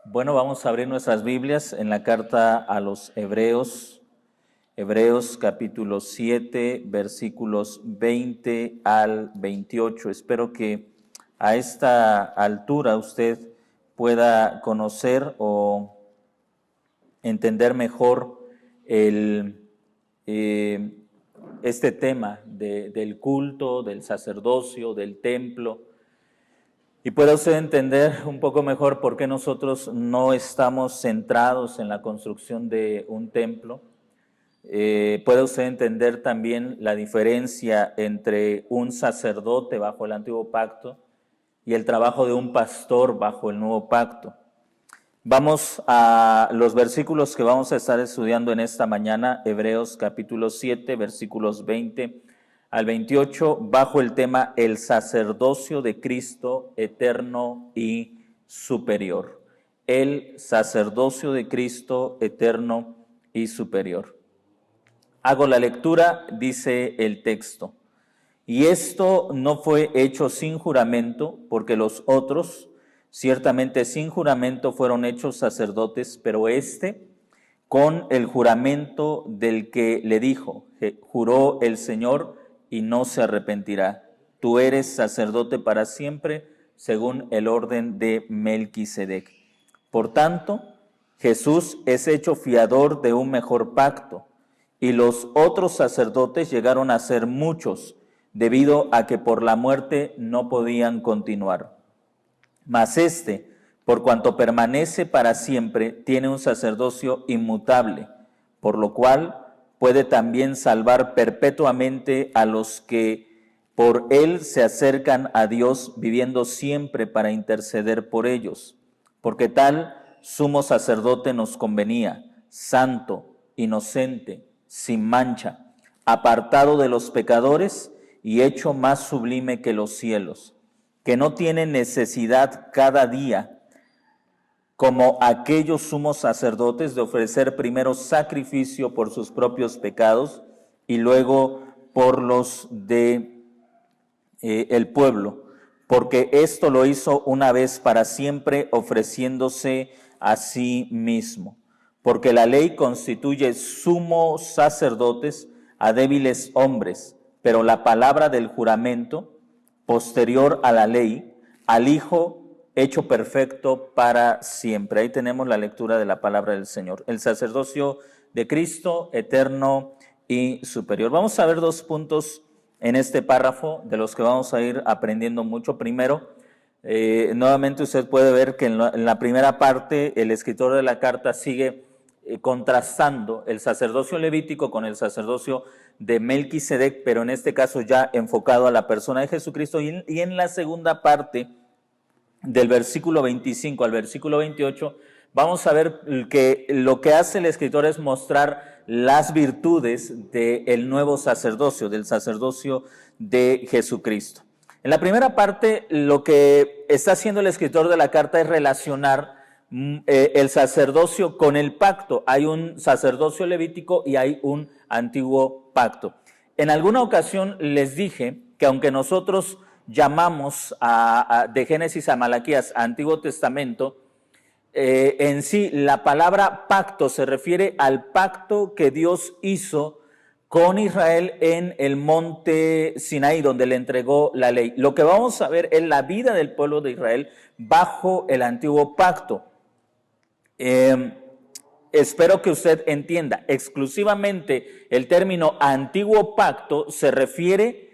Bueno, vamos a abrir nuestras Biblias en la carta a los Hebreos, Hebreos capítulo 7, versículos 20 al 28. Espero que a esta altura usted pueda conocer o entender mejor este tema del culto, del sacerdocio, del templo. Y pueda usted entender un poco mejor por qué nosotros no estamos centrados en la construcción de un templo. Puede usted entender también la diferencia entre un sacerdote bajo el antiguo pacto y el trabajo de un pastor bajo el nuevo pacto. Vamos a los versículos que vamos a estar estudiando en esta mañana, Hebreos capítulo 7, versículos 20 al 28, bajo el tema el sacerdocio de Cristo eterno y superior. El sacerdocio de Cristo eterno y superior. Hago la lectura, dice el texto. Y esto no fue hecho sin juramento, porque los otros, ciertamente sin juramento, fueron hechos sacerdotes, pero este, con el juramento del que le dijo, juró el Señor y no se arrepentirá. Tú eres sacerdote para siempre, según el orden de Melquisedec. Por tanto, Jesús es hecho fiador de un mejor pacto, y los otros sacerdotes llegaron a ser muchos, debido a que por la muerte no podían continuar. Mas este, por cuanto permanece para siempre, tiene un sacerdocio inmutable, por lo cual puede también salvar perpetuamente a los que por él se acercan a Dios, viviendo siempre para interceder por ellos. Porque tal sumo sacerdote nos convenía, santo, inocente, sin mancha, apartado de los pecadores y hecho más sublime que los cielos, que no tiene necesidad cada día, como aquellos sumos sacerdotes, de ofrecer primero sacrificio por sus propios pecados y luego por los de el pueblo, porque esto lo hizo una vez para siempre, ofreciéndose a sí mismo. Porque la ley constituye sumos sacerdotes a débiles hombres, pero la palabra del juramento, posterior a la ley, al Hijo hecho perfecto para siempre. Ahí tenemos la lectura de la palabra del Señor. El sacerdocio de Cristo, eterno y superior. Vamos a ver dos puntos en este párrafo de los que vamos a ir aprendiendo mucho. Primero, nuevamente usted puede ver que en la primera parte el escritor de la carta sigue contrastando el sacerdocio levítico con el sacerdocio de Melquisedec, pero en este caso ya enfocado a la persona de Jesucristo. Y en la segunda parte, del versículo 25 al versículo 28, vamos a ver que lo que hace el escritor es mostrar las virtudes del nuevo sacerdocio, del sacerdocio de Jesucristo. En la primera parte, lo que está haciendo el escritor de la carta es relacionar el sacerdocio con el pacto. Hay un sacerdocio levítico y hay un antiguo pacto. En alguna ocasión les dije que aunque nosotros llamamos de Génesis a Malaquías Antiguo Testamento, en sí la palabra pacto se refiere al pacto que Dios hizo con Israel en el monte Sinaí, donde le entregó la ley. Lo que vamos a ver es la vida del pueblo de Israel bajo el antiguo pacto. Espero que usted entienda, exclusivamente el término antiguo pacto se refiere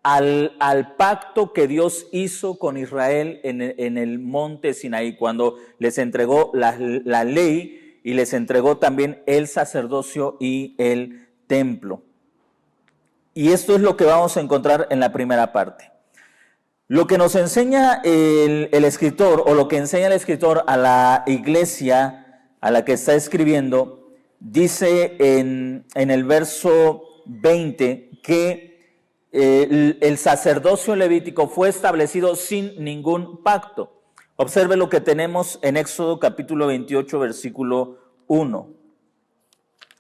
al pacto que Dios hizo con Israel en el monte Sinaí, cuando les entregó la ley y les entregó también el sacerdocio y el templo. Y esto es lo que vamos a encontrar en la primera parte. Lo que nos enseña el escritor, o lo que enseña el escritor a la iglesia a la que está escribiendo, dice en el verso 20 que el sacerdocio levítico fue establecido sin ningún pacto. Observe lo que tenemos en Éxodo capítulo 28, versículo 1.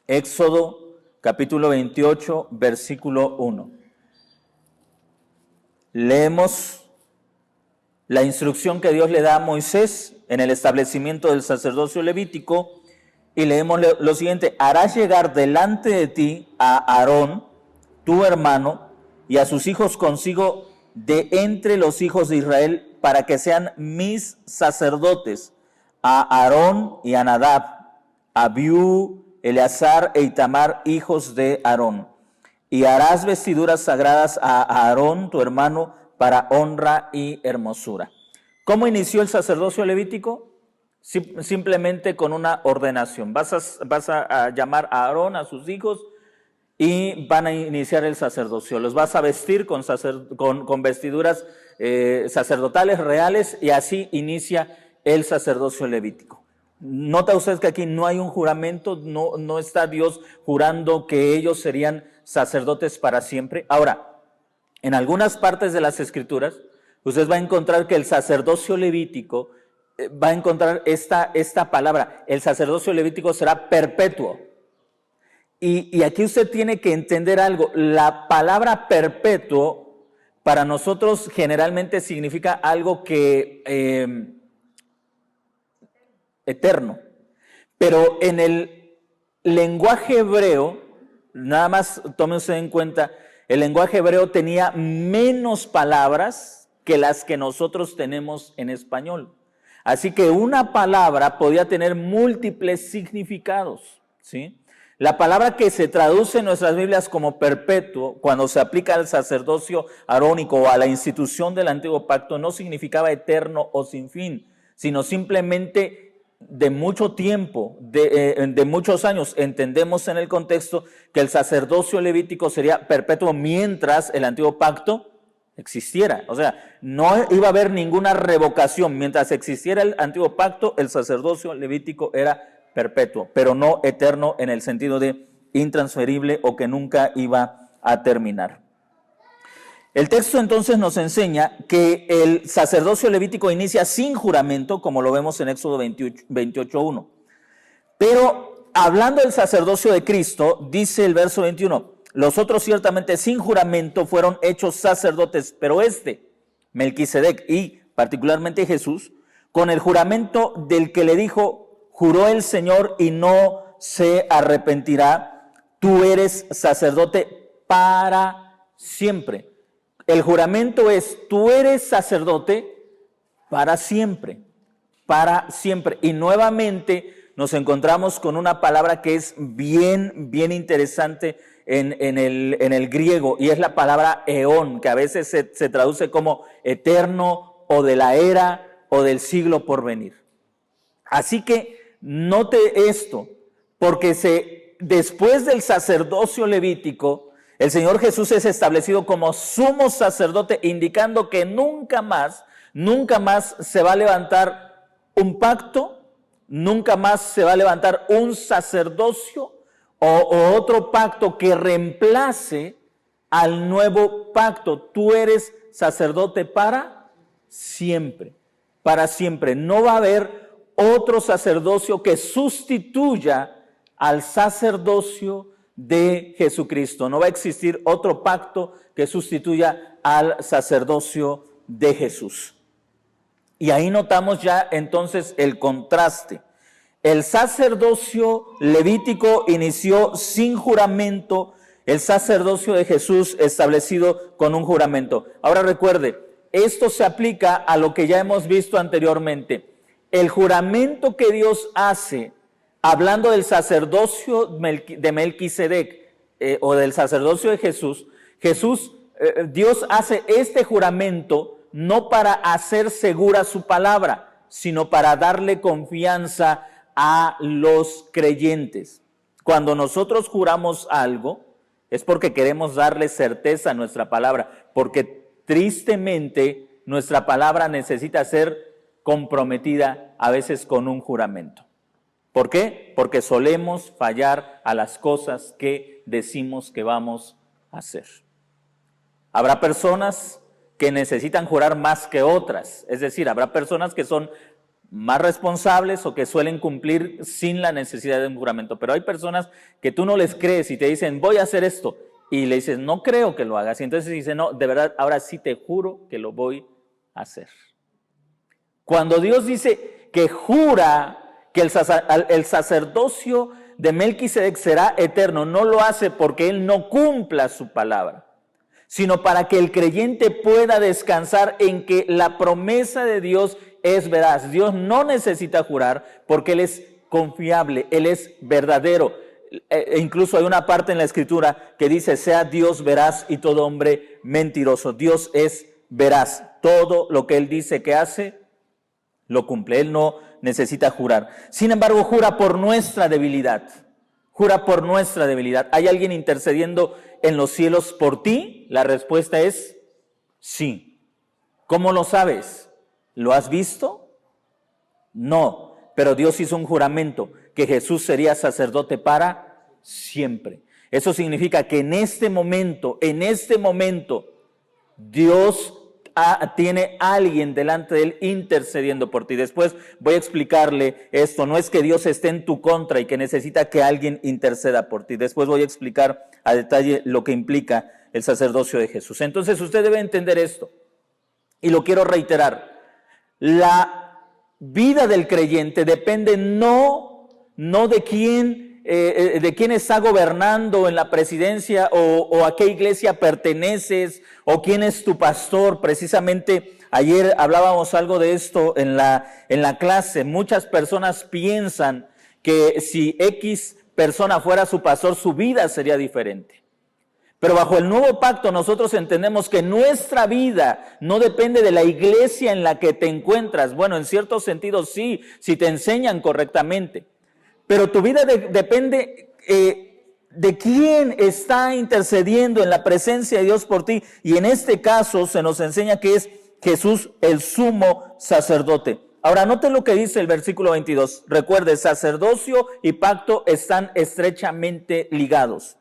Éxodo capítulo 28, versículo 1. Leemos la instrucción que Dios le da a Moisés en el establecimiento del sacerdocio levítico, y leemos lo siguiente: harás llegar delante de ti a Aarón, tu hermano, y a sus hijos consigo de entre los hijos de Israel, para que sean mis sacerdotes, a Aarón y a Nadab, a Abiú, Eleazar e Itamar, hijos de Aarón. Y harás vestiduras sagradas a Aarón, tu hermano, para honra y hermosura. ¿Cómo inició el sacerdocio levítico? Simplemente con una ordenación. Vas a llamar a Aarón, a sus hijos, y van a iniciar el sacerdocio. Los vas a vestir con vestiduras sacerdotales reales, y así inicia el sacerdocio levítico. Nota usted que aquí no hay un juramento, no está Dios jurando que ellos serían sacerdotes para siempre. Ahora, en algunas partes de las Escrituras, usted va a encontrar que el sacerdocio levítico, va a encontrar esta palabra: el sacerdocio levítico será perpetuo. Y aquí usted tiene que entender algo: la palabra perpetuo para nosotros generalmente significa algo que eterno, pero en el lenguaje hebreo, nada más tome usted en cuenta, el lenguaje hebreo tenía menos palabras que las que nosotros tenemos en español. Así que una palabra podía tener múltiples significados, ¿sí? La palabra que se traduce en nuestras Biblias como perpetuo, cuando se aplica al sacerdocio arónico o a la institución del antiguo pacto, no significaba eterno o sin fin, sino simplemente de mucho tiempo, de muchos años. Entendemos en el contexto que el sacerdocio levítico sería perpetuo mientras el antiguo pacto existiera. O sea, no iba a haber ninguna revocación. Mientras existiera el antiguo pacto, el sacerdocio levítico era perpetuo, pero no eterno en el sentido de intransferible o que nunca iba a terminar. El texto entonces nos enseña que el sacerdocio levítico inicia sin juramento, como lo vemos en Éxodo 28:1. Pero hablando del sacerdocio de Cristo, dice el verso 21, los otros ciertamente sin juramento fueron hechos sacerdotes, pero Melquisedec y particularmente Jesús, con el juramento del que le dijo, juró el Señor y no se arrepentirá, tú eres sacerdote para siempre. El juramento es: tú eres sacerdote para siempre, para siempre. Y nuevamente nos encontramos con una palabra que es bien interesante en el griego, y es la palabra eón, que a veces se traduce como eterno, o de la era, o del siglo por venir. Así que note esto, porque después del sacerdocio levítico, el Señor Jesús es establecido como sumo sacerdote, indicando que nunca más se va a levantar un pacto, nunca más se va a levantar un sacerdocio o otro pacto que reemplace al nuevo pacto. Tú eres sacerdote para siempre, para siempre. No va a haber otro sacerdocio que sustituya al sacerdocio de Jesucristo. No va a existir otro pacto que sustituya al sacerdocio de Jesús. Y ahí notamos ya entonces el contraste. El sacerdocio levítico inició sin juramento, el sacerdocio de Jesús establecido con un juramento. Ahora recuerde, esto se aplica a lo que ya hemos visto anteriormente. El juramento que Dios hace, hablando del sacerdocio de Melquisedec o del sacerdocio de Jesús, Dios hace este juramento no para hacer segura su palabra, sino para darle confianza a los creyentes. Cuando nosotros juramos algo, es porque queremos darle certeza a nuestra palabra, porque tristemente nuestra palabra necesita ser comprometida a veces con un juramento. ¿Por qué? Porque solemos fallar a las cosas que decimos que vamos a hacer. Habrá personas que necesitan jurar más que otras, es decir, habrá personas que son más responsables o que suelen cumplir sin la necesidad de un juramento, pero hay personas que tú no les crees y te dicen, voy a hacer esto, y le dices, no creo que lo hagas, y entonces dice, no, de verdad, ahora sí te juro que lo voy a hacer. Cuando Dios dice que jura que el sacerdocio de Melquisedec será eterno, no lo hace porque él no cumpla su palabra, sino para que el creyente pueda descansar en que la promesa de Dios es veraz. Dios no necesita jurar porque Él es confiable, Él es verdadero. E incluso hay una parte en la Escritura que dice, sea Dios veraz y todo hombre mentiroso. Dios es veraz. Todo lo que Él dice que hace, lo cumple. Él no necesita jurar. Sin embargo, jura por nuestra debilidad. Jura por nuestra debilidad. ¿Hay alguien intercediendo en los cielos por ti? La respuesta es sí. ¿Cómo lo sabes? ¿Lo has visto? No, pero Dios hizo un juramento que Jesús sería sacerdote para siempre. Eso significa que en este momento, Dios tiene a alguien delante de él intercediendo por ti. Después voy a explicarle esto. No es que Dios esté en tu contra y que necesita que alguien interceda por ti. Después voy a explicar a detalle lo que implica el sacerdocio de Jesús. Entonces usted debe entender esto. Y lo quiero reiterar. La vida del creyente depende no de quién está gobernando en la presidencia o a qué iglesia perteneces o quién es tu pastor. Precisamente ayer hablábamos algo de esto en la clase. Muchas personas piensan que si X persona fuera su pastor, su vida sería diferente. Pero bajo el nuevo pacto nosotros entendemos que nuestra vida no depende de la iglesia en la que te encuentras. Bueno, en cierto sentido sí, si te enseñan correctamente. Pero tu vida depende de quién está intercediendo en la presencia de Dios por ti. Y en este caso se nos enseña que es Jesús el sumo sacerdote. Ahora, noten lo que dice el versículo 22. Recuerde, sacerdocio y pacto están estrechamente ligados.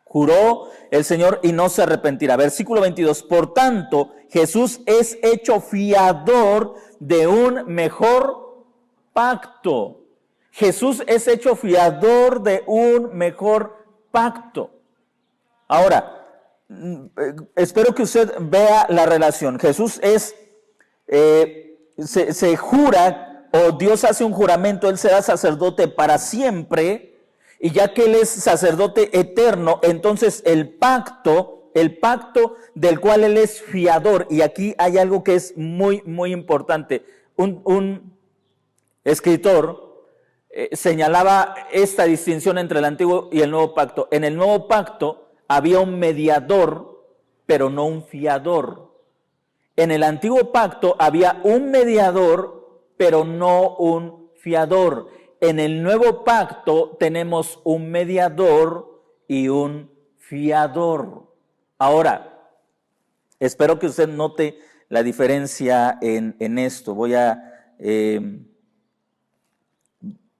Juró el Señor y no se arrepentirá. Versículo 22. Por tanto, Jesús es hecho fiador de un mejor pacto. Jesús es hecho fiador de un mejor pacto. Ahora, espero que usted vea la relación. Jesús se jura, o Dios hace un juramento, Él será sacerdote para siempre. Y ya que Él es sacerdote eterno, entonces el pacto del cual Él es fiador, y aquí hay algo que es muy, muy importante. Un escritor señalaba esta distinción entre el antiguo y el nuevo pacto. En el nuevo pacto había un mediador, pero no un fiador. En el antiguo pacto había un mediador, pero no un fiador. En el nuevo pacto tenemos un mediador y un fiador. Ahora, espero que usted note la diferencia en esto. Voy a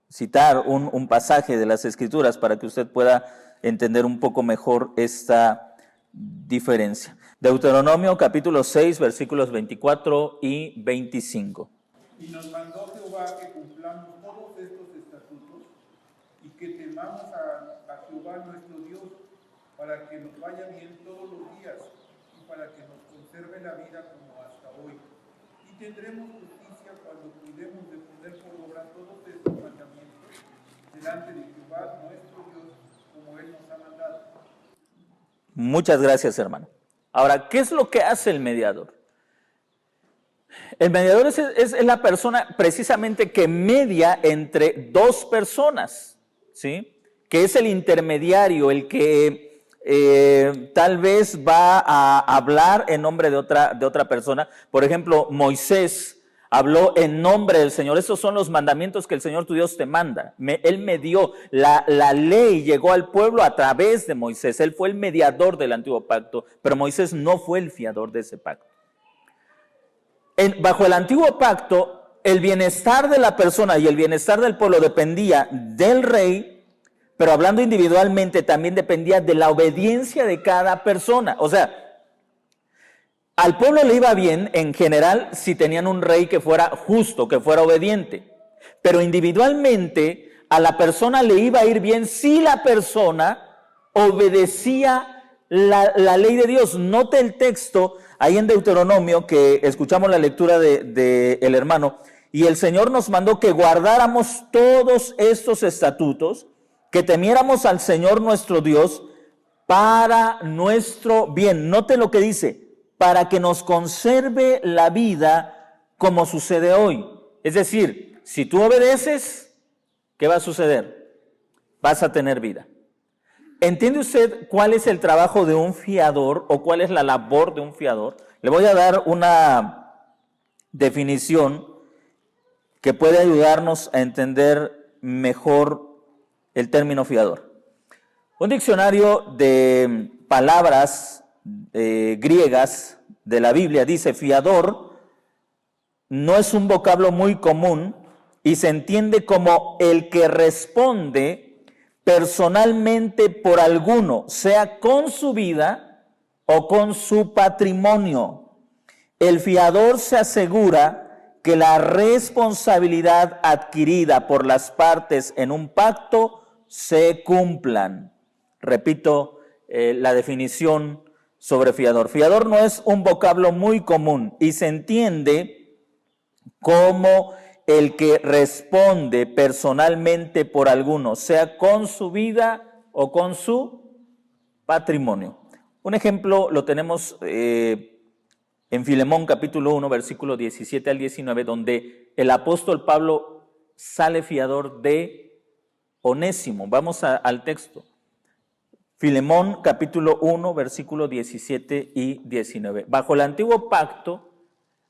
citar un pasaje de las Escrituras para que usted pueda entender un poco mejor esta diferencia. Deuteronomio capítulo 6, versículos 24 y 25. Y nos mandó Jehová que cumplamos todos estos estatutos y que temamos a Jehová nuestro Dios para que nos vaya bien todos los días y para que nos conserve la vida como hasta hoy. Y tendremos justicia cuando cuidemos de poner por obra todos estos mandamientos delante de Jehová nuestro Dios como Él nos ha mandado. Muchas gracias, hermano. Ahora, ¿qué es lo que hace el mediador? El mediador es la persona precisamente que media entre dos personas, ¿sí? Que es el intermediario, el que tal vez va a hablar en nombre de otra persona. Por ejemplo, Moisés habló en nombre del Señor. Esos son los mandamientos que el Señor tu Dios te manda. Él medió, la ley llegó al pueblo a través de Moisés. Él fue el mediador del antiguo pacto, pero Moisés no fue el fiador de ese pacto. Bajo el antiguo pacto, el bienestar de la persona y el bienestar del pueblo dependía del rey, pero hablando individualmente también dependía de la obediencia de cada persona. O sea, al pueblo le iba bien en general si tenían un rey que fuera justo, que fuera obediente, pero individualmente a la persona le iba a ir bien si la persona obedecía la ley de Dios. Note el texto ahí en Deuteronomio, que escuchamos la lectura de el hermano, y el Señor nos mandó que guardáramos todos estos estatutos, que temiéramos al Señor nuestro Dios para nuestro bien. Note lo que dice, para que nos conserve la vida como sucede hoy. Es decir, si tú obedeces, ¿qué va a suceder? Vas a tener vida. ¿Entiende usted cuál es el trabajo de un fiador o cuál es la labor de un fiador? Le voy a dar una definición que puede ayudarnos a entender mejor el término fiador. Un diccionario de palabras griegas de la Biblia dice: fiador no es un vocablo muy común y se entiende como el que responde personalmente por alguno, sea con su vida o con su patrimonio. El fiador se asegura que la responsabilidad adquirida por las partes en un pacto se cumplan. Repito la definición sobre fiador. Fiador no es un vocablo muy común y se entiende como el que responde personalmente por alguno, sea con su vida o con su patrimonio. Un ejemplo lo tenemos en Filemón capítulo 1, versículo 17 al 19, donde el apóstol Pablo sale fiador de Onésimo. Vamos al texto. Filemón capítulo 1, versículo 17 y 19. Bajo el antiguo pacto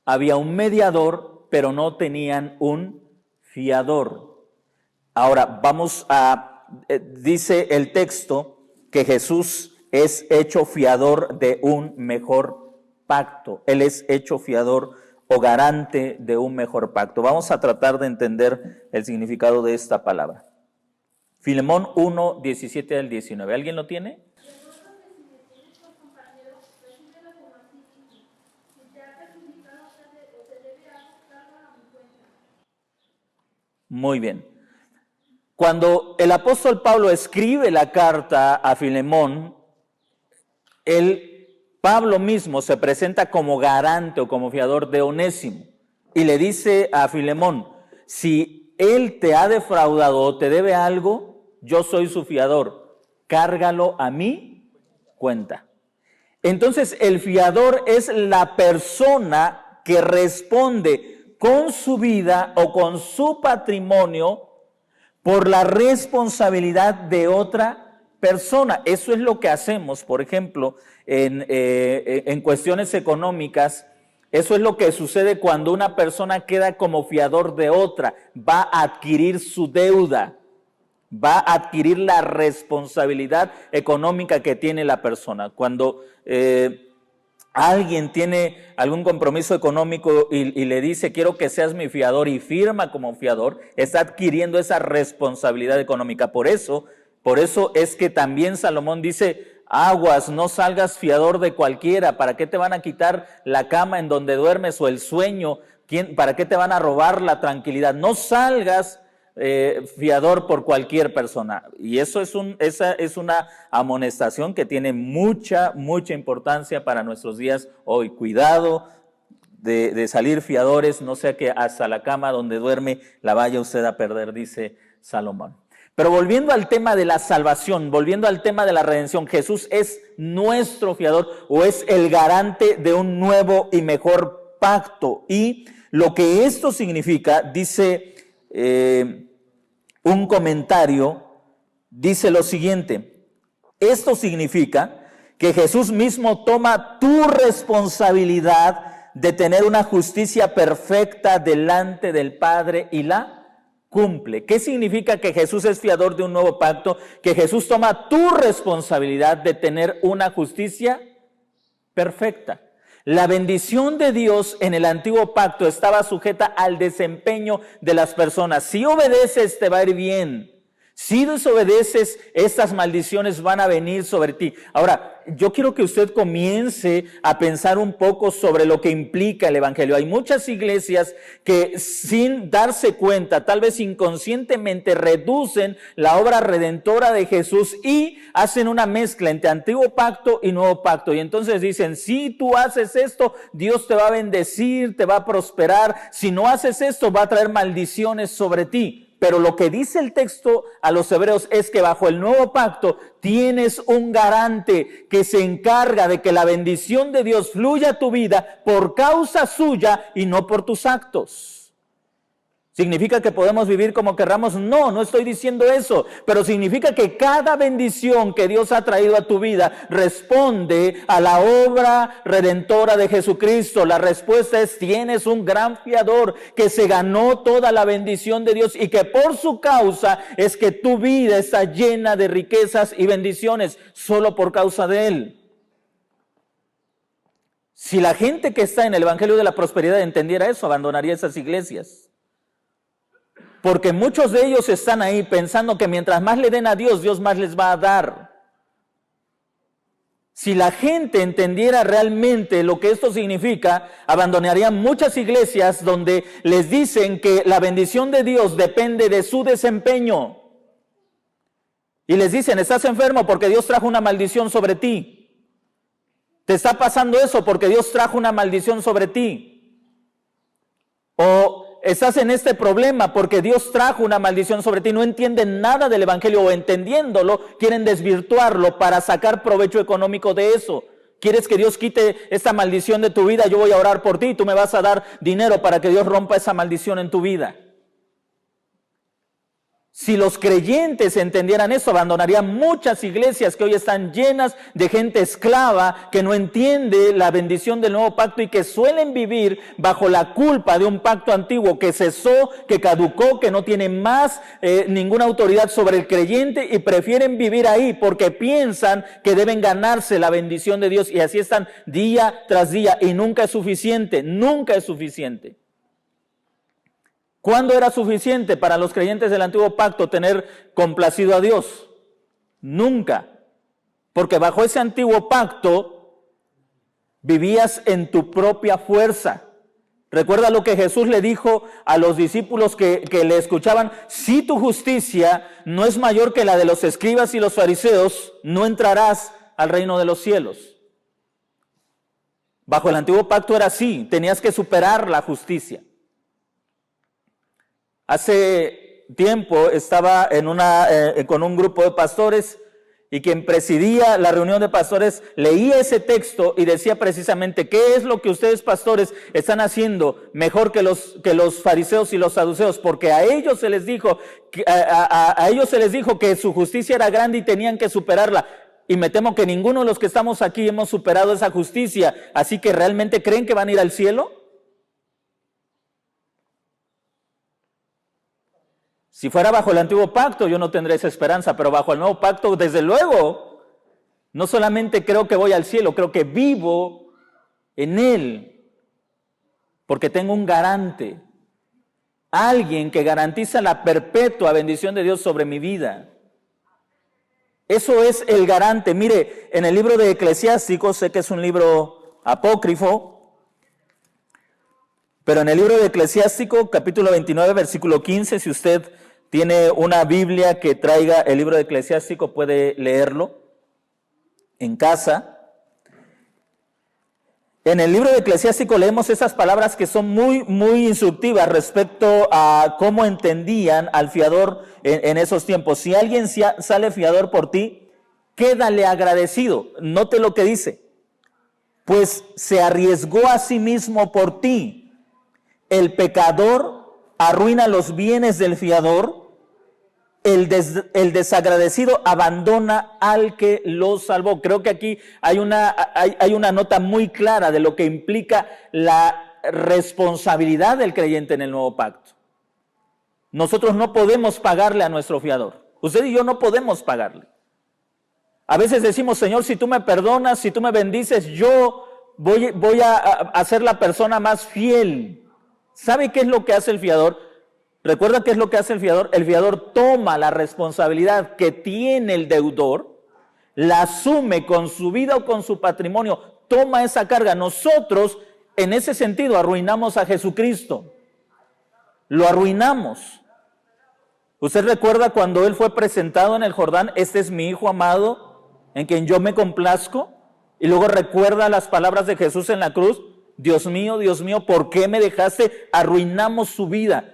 había un mediador, pero no tenían un fiador. Ahora dice el texto que Jesús es hecho fiador de un mejor pacto. Él es hecho fiador o garante de un mejor pacto. Vamos a tratar de entender el significado de esta palabra. Filemón 1, 17 al 19. ¿Alguien lo tiene? Muy bien. Cuando el apóstol Pablo escribe la carta a Filemón, Pablo mismo se presenta como garante o como fiador de Onésimo y le dice a Filemón: si él te ha defraudado o te debe algo, yo soy su fiador, cárgalo a mi cuenta. Entonces el fiador es la persona que responde con su vida o con su patrimonio por la responsabilidad de otra persona. Eso es lo que hacemos, por ejemplo, en cuestiones económicas. Eso es lo que sucede cuando una persona queda como fiador de otra. Va a adquirir su deuda, va a adquirir la responsabilidad económica que tiene la persona. Cuando alguien tiene algún compromiso económico y le dice: quiero que seas mi fiador, y firma como fiador, está adquiriendo esa responsabilidad económica. Por eso es que también Salomón dice: aguas, no salgas fiador de cualquiera. ¿Para qué te van a quitar la cama en donde duermes o el sueño? ¿Para qué te van a robar la tranquilidad? No salgas fiador por cualquier persona. Y esa es una amonestación que tiene mucha importancia para nuestros días hoy. Cuidado de salir fiadores, no sea que hasta la cama donde duerme la vaya usted a perder, dice Salomón. Pero volviendo al tema de la salvación, volviendo al tema de la redención, Jesús es nuestro fiador o es el garante de un nuevo y mejor pacto. Y lo que esto significa, dice un comentario, dice lo siguiente: esto significa que Jesús mismo toma tu responsabilidad de tener una justicia perfecta delante del Padre y la cumple. ¿Qué significa que Jesús es fiador de un nuevo pacto? Que Jesús toma tu responsabilidad de tener una justicia perfecta. La bendición de Dios en el antiguo pacto estaba sujeta al desempeño de las personas. Si obedeces, te va a ir bien. Si desobedeces, estas maldiciones van a venir sobre ti. Ahora, yo quiero que usted comience a pensar un poco sobre lo que implica el Evangelio. Hay muchas iglesias que sin darse cuenta, tal vez inconscientemente, reducen la obra redentora de Jesús y hacen una mezcla entre Antiguo Pacto y Nuevo Pacto. Y entonces dicen, si tú haces esto, Dios te va a bendecir, te va a prosperar. Si no haces esto, va a traer maldiciones sobre ti. Pero lo que dice el texto a los hebreos es que bajo el nuevo pacto tienes un garante que se encarga de que la bendición de Dios fluya a tu vida por causa suya y no por tus actos. ¿Significa que podemos vivir como querramos? No, no estoy diciendo eso, pero significa que cada bendición que Dios ha traído a tu vida responde a la obra redentora de Jesucristo. La respuesta es: tienes un gran fiador que se ganó toda la bendición de Dios y que por su causa es que tu vida está llena de riquezas y bendiciones, solo por causa de Él. Si la gente que está en el Evangelio de la Prosperidad entendiera eso, abandonaría esas iglesias. Porque muchos de ellos están ahí pensando que mientras más le den a Dios, Dios más les va a dar. Si la gente entendiera realmente lo que esto significa, abandonarían muchas iglesias donde les dicen que la bendición de Dios depende de su desempeño. Y les dicen, estás enfermo porque Dios trajo una maldición sobre ti. Te está pasando eso porque Dios trajo una maldición sobre ti. O estás en este problema porque Dios trajo una maldición sobre ti. No entienden nada del Evangelio, o entendiéndolo, quieren desvirtuarlo para sacar provecho económico de eso. ¿Quieres que Dios quite esta maldición de tu vida? Yo voy a orar por ti y tú me vas a dar dinero para que Dios rompa esa maldición en tu vida. Si los creyentes entendieran eso, abandonarían muchas iglesias que hoy están llenas de gente esclava que no entiende la bendición del nuevo pacto y que suelen vivir bajo la culpa de un pacto antiguo que cesó, que caducó, que no tiene más ninguna autoridad sobre el creyente, y prefieren vivir ahí porque piensan que deben ganarse la bendición de Dios, y así están día tras día, y nunca es suficiente, nunca es suficiente. ¿Cuándo era suficiente para los creyentes del antiguo pacto tener complacido a Dios? Nunca. Porque bajo ese antiguo pacto vivías en tu propia fuerza. Recuerda lo que Jesús le dijo a los discípulos que le escuchaban: si tu justicia no es mayor que la de los escribas y los fariseos, no entrarás al reino de los cielos. Bajo el antiguo pacto era así, tenías que superar la justicia. Hace tiempo estaba con un grupo de pastores, y quien presidía la reunión de pastores leía ese texto y decía precisamente: ¿qué es lo que ustedes, pastores, están haciendo mejor que los fariseos y los saduceos? Porque a ellos se les dijo que su justicia era grande y tenían que superarla. Y me temo que ninguno de los que estamos aquí hemos superado esa justicia. Así que, ¿realmente creen que van a ir al cielo? Si fuera bajo el antiguo pacto, yo no tendré esa esperanza, pero bajo el nuevo pacto, desde luego, no solamente creo que voy al cielo, creo que vivo en Él, porque tengo un garante, alguien que garantiza la perpetua bendición de Dios sobre mi vida. Eso es el garante. Mire, en el libro de Eclesiástico, sé que es un libro apócrifo, pero en el libro de Eclesiástico, capítulo 29, versículo 15, si usted tiene una Biblia que traiga el libro de Eclesiástico, puede leerlo en casa. En el libro de Eclesiástico leemos esas palabras que son muy, muy instructivas respecto a cómo entendían al fiador en esos tiempos. Si alguien sale fiador por ti, quédale agradecido. Note lo que dice: pues se arriesgó a sí mismo por ti. El pecador arruina los bienes del fiador, el desagradecido abandona al que lo salvó. Creo que aquí hay una nota muy clara de lo que implica la responsabilidad del creyente en el nuevo pacto. Nosotros no podemos pagarle a nuestro fiador. Usted y yo no podemos pagarle. A veces decimos: Señor, si tú me perdonas, si tú me bendices, yo voy a ser la persona más fiel. ¿Sabe qué es lo que hace el fiador? ¿Recuerda qué es lo que hace el fiador? El fiador toma la responsabilidad que tiene el deudor, la asume con su vida o con su patrimonio, toma esa carga. Nosotros, en ese sentido, arruinamos a Jesucristo. Lo arruinamos. ¿Usted recuerda cuando Él fue presentado en el Jordán? Este es mi Hijo amado, en quien yo me complazco. Y luego recuerda las palabras de Jesús en la cruz. Dios mío, ¿por qué me dejaste? Arruinamos su vida.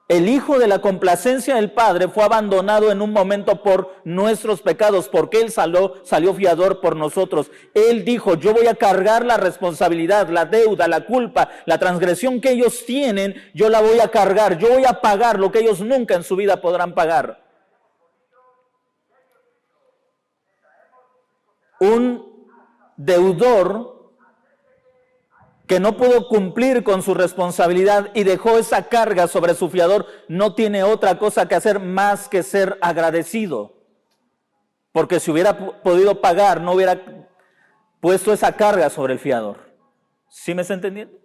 El Hijo de la complacencia del Padre fue abandonado en un momento por nuestros pecados, porque Él salió fiador por nosotros. Él dijo, yo voy a cargar la responsabilidad, la deuda, la culpa, la transgresión que ellos tienen, yo la voy a cargar, yo voy a pagar lo que ellos nunca en su vida podrán pagar. Un deudor que no pudo cumplir con su responsabilidad y dejó esa carga sobre su fiador, no tiene otra cosa que hacer más que ser agradecido. Porque si hubiera podido pagar, no hubiera puesto esa carga sobre el fiador. ¿Sí me está entendiendo?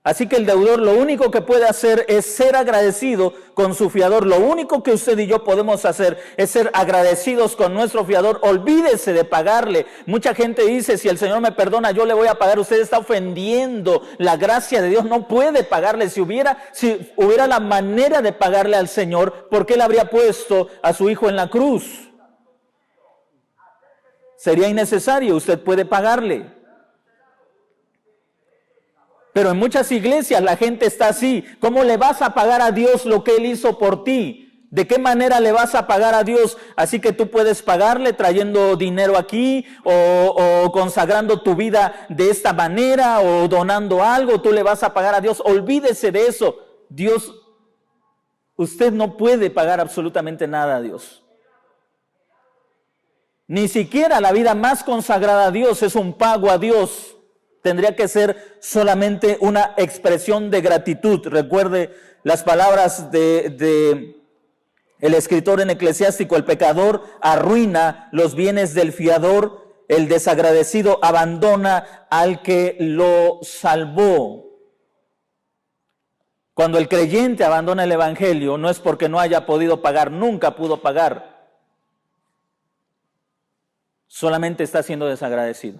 Así que el deudor lo único que puede hacer es ser agradecido con su fiador. Lo único que usted y yo podemos hacer es ser agradecidos con nuestro fiador. Olvídese de pagarle. Mucha gente dice, si el Señor me perdona, yo le voy a pagar. Usted está ofendiendo la gracia de Dios. No puede pagarle. Si hubiera la manera de pagarle al Señor, ¿por qué Él habría puesto a su Hijo en la cruz? Sería innecesario. Usted puede pagarle. Pero en muchas iglesias la gente está así. ¿Cómo le vas a pagar a Dios lo que Él hizo por ti? ¿De qué manera le vas a pagar a Dios? Así que tú puedes pagarle trayendo dinero aquí o consagrando tu vida de esta manera o donando algo. Tú le vas a pagar a Dios. Olvídese de eso. Dios, usted no puede pagar absolutamente nada a Dios. Ni siquiera la vida más consagrada a Dios es un pago a Dios. Tendría que ser solamente una expresión de gratitud. Recuerde las palabras de el escritor en Eclesiástico: el pecador arruina los bienes del fiador, el desagradecido abandona al que lo salvó. Cuando el creyente abandona el evangelio, no es porque no haya podido pagar, nunca pudo pagar. Solamente está siendo desagradecido.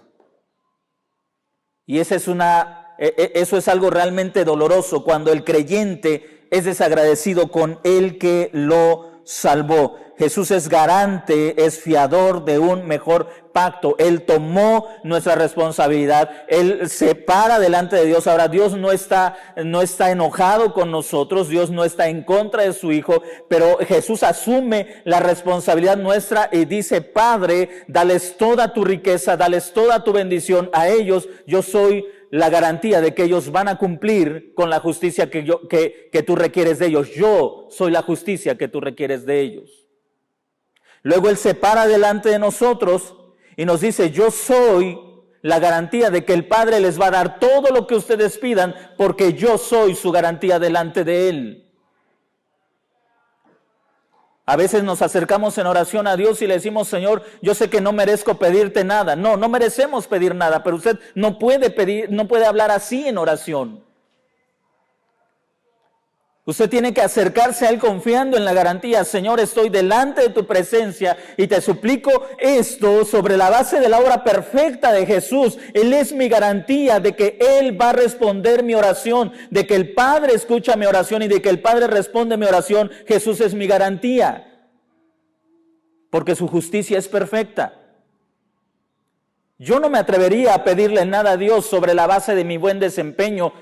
Y eso es algo realmente doloroso, cuando el creyente es desagradecido con el que lo salvó. Jesús es garante, es fiador de un mejor pacto. Él tomó nuestra responsabilidad, Él se para delante de Dios. Ahora, Dios no está enojado con nosotros, Dios no está en contra de su Hijo, pero Jesús asume la responsabilidad nuestra y dice: Padre, dales toda tu riqueza, dales toda tu bendición a ellos. Yo soy la garantía de que ellos van a cumplir con la justicia que tú requieres de ellos. Yo soy la justicia que tú requieres de ellos. Luego Él se para delante de nosotros y nos dice: yo soy la garantía de que el Padre les va a dar todo lo que ustedes pidan, porque yo soy su garantía delante de Él. A veces nos acercamos en oración a Dios y le decimos: Señor, yo sé que no merezco pedirte nada. No merecemos pedir nada, pero usted no puede hablar así en oración. Usted tiene que acercarse a Él confiando en la garantía: Señor, estoy delante de tu presencia y te suplico esto sobre la base de la obra perfecta de Jesús. Él es mi garantía de que Él va a responder mi oración, de que el Padre escucha mi oración y de que el Padre responde mi oración. Jesús es mi garantía, porque su justicia es perfecta. Yo no me atrevería a pedirle nada a Dios sobre la base de mi buen desempeño,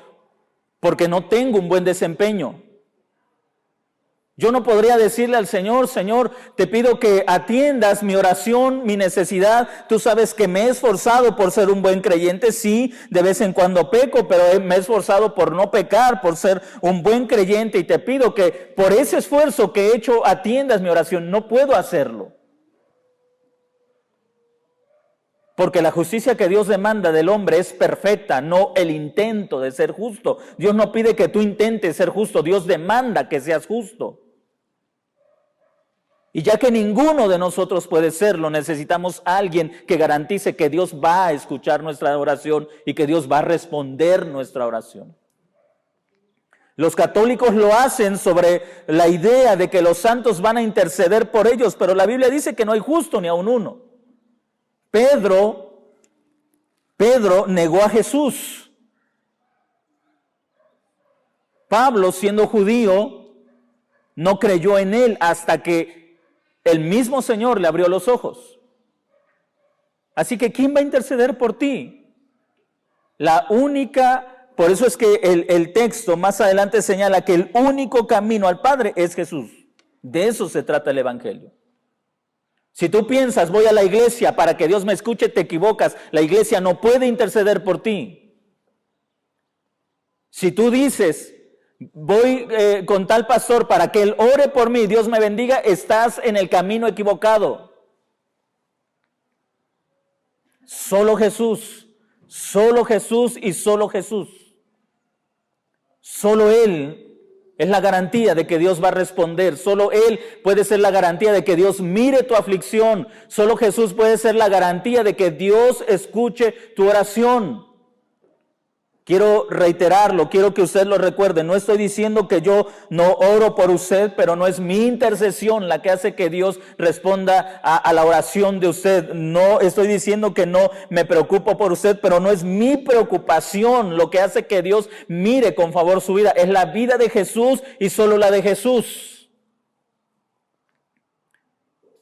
porque no tengo un buen desempeño. Yo no podría decirle al Señor: Señor, te pido que atiendas mi oración, mi necesidad. Tú sabes que me he esforzado por ser un buen creyente. Sí, de vez en cuando peco, pero me he esforzado por no pecar, por ser un buen creyente. Y te pido que por ese esfuerzo que he hecho atiendas mi oración. No puedo hacerlo. Porque la justicia que Dios demanda del hombre es perfecta, no el intento de ser justo. Dios no pide que tú intentes ser justo, Dios demanda que seas justo. Y ya que ninguno de nosotros puede serlo, necesitamos a alguien que garantice que Dios va a escuchar nuestra oración y que Dios va a responder nuestra oración. Los católicos lo hacen sobre la idea de que los santos van a interceder por ellos, pero la Biblia dice que no hay justo ni aun uno. Pedro negó a Jesús. Pablo, siendo judío, no creyó en él hasta que el mismo Señor le abrió los ojos. Así que, ¿quién va a interceder por ti? Por eso es que el texto más adelante señala que el único camino al Padre es Jesús. De eso se trata el Evangelio. Si tú piensas, voy a la iglesia para que Dios me escuche, te equivocas. La iglesia no puede interceder por ti. Si tú dices, voy con tal pastor para que él ore por mí, Dios me bendiga, estás en el camino equivocado. Solo Jesús y solo Jesús. Solo Él es la garantía de que Dios va a responder. Solo Él puede ser la garantía de que Dios mire tu aflicción. Solo Jesús puede ser la garantía de que Dios escuche tu oración. Quiero reiterarlo, quiero que usted lo recuerde. No estoy diciendo que yo no oro por usted, pero no es mi intercesión la que hace que Dios responda a la oración de usted. No estoy diciendo que no me preocupo por usted, pero no es mi preocupación lo que hace que Dios mire con favor su vida. Es la vida de Jesús y solo la de Jesús.